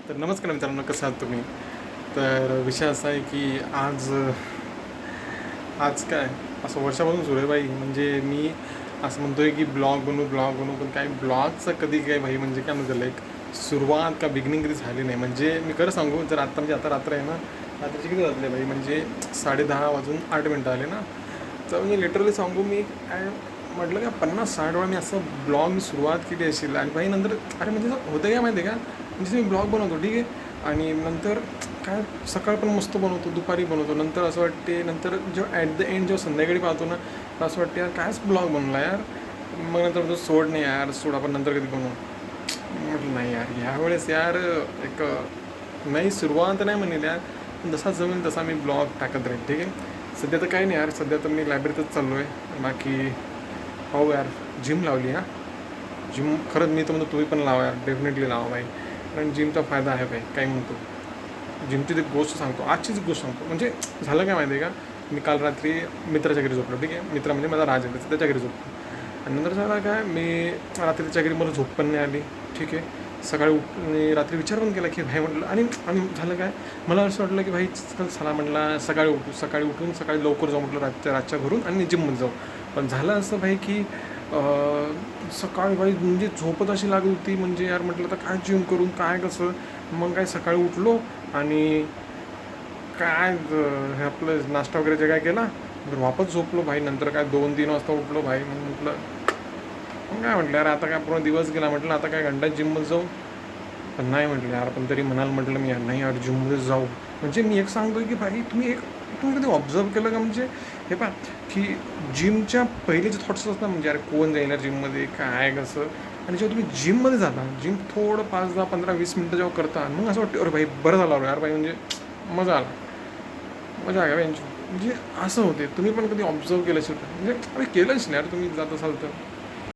तर नमस्कार मित्रांनो, कसं आहात तुम्ही? तर विषय असा आहे की आज काय असं वर्षापासून सुरू आहे बाई. म्हणजे मी असं म्हणतोय की ब्लॉग बनवू पण काय ब्लॉगचं कधी काय भाई, म्हणजे काय म्हणतं लाईक सुरुवात का बिगिनिंग कधी झाली नाही. म्हणजे मी खरं सांगू, जर आता म्हणजे आता रात्र आहे ना, रात्रीचे किती वाजले भाई, म्हणजे 10:30 वाजून 8 मिनटं आले ना. तर म्हणजे लिटरली सांगू, मी काय म्हटलं का 50-60 वेळा मी असं ब्लॉग सुरुवात केली असेल. आणि भाई नंतर अरे म्हणजे होतं काय माहिती आहे का, म्हणजे मी ब्लॉग बनवतो ठीक आहे, आणि नंतर काय सकाळ पण मस्त बनवतो, दुपारी बनवतो, नंतर असं वाटते, नंतर जेव्हा ॲट द एंड जेव्हा संध्याकाळी पाहतो ना, तर असं वाटतं यार कायच ब्लॉग बनला यार. मग नंतर तो सोड नाही यार, सोड आपण नंतर कधी बनवू. म्हटलं नाही यार, ह्यावेळेस यार एक नाही सुरुवात नाही म्हणेल यार, पण जसा जमेल तसा मी ब्लॉग टाकत राहील ठीक आहे. सध्या तर काही नाही यार, सध्या तर मी लायब्ररीतच चाललो आहे. बाकी हो यार, जिम लावली हां. जिम खरंच मी तर म्हणतो तुम्ही पण लावा यार, डेफिनेटली लावा भाई. कारण जिमचा फायदा आहे भाई, काय म्हणतो. जिमची एक गोष्ट सांगतो, आजचीच गोष्ट सांगतो. म्हणजे झालं काय माहिती आहे का, मी काल रात्री मित्राच्या घरी झोपलो ठीक आहे. मित्र म्हणजे माझा राज आहे, त्याच्या घरी झोपलो. आणि नंतर झालं काय, मी रात्री त्याच्या घरी मला झोप पण नाही आली ठीक आहे. सकाळी मी रात्री विचार पण केला की भाई म्हटलं, आणि आणि झालं काय, मला असं वाटलं की भाई चला म्हटलं सकाळी उठून सकाळी लवकर जाऊ म्हटलं, रातच्या घरून आणि जिममध्ये जाऊ. पण झालं असं भाई की सकाळी बाई म्हणजे झोपत अशी लागत होती, म्हणजे यार म्हटलं तर काय जिम करून काय कसं. मग काय सकाळी उठलो आणि काय हे आपलं नाश्ता वगैरे जे काय केला, तर वापस झोपलो भाई. नंतर काय 2-3 वाजता उठलो भाई. मग म्हटलं, मग काय म्हटलं यार आता काय पूर्ण दिवस गेला, म्हटलं आता काय घंटा जिममध्ये जाऊ. पण नाही म्हटलं यार, पण तरी म्हणाल म्हटलं मी यार नाही यार जिममध्ये जाऊ. म्हणजे मी एक सांगतोय की भाई तुम्ही कधी ऑब्झर्व केलं का, म्हणजे हे पहा की जिमच्या पहिले जे थॉट्स असतात, म्हणजे यार कोण जाईल जिममध्ये काय कसं. आणि जेव्हा तुम्ही जिममध्ये जाता, जिम थोडं 5-10-15-20 मिनटं जेव्हा करता, मग असं वाटतं अरे भाई बरं झालं यार भाई, म्हणजे मजा आला, मजा आहे यांची. म्हणजे असं होते. तुम्ही पण कधी ऑब्झर्व केलं असेल का, म्हणजे अरे केलंच नाही यार तुम्ही जात असाल तर.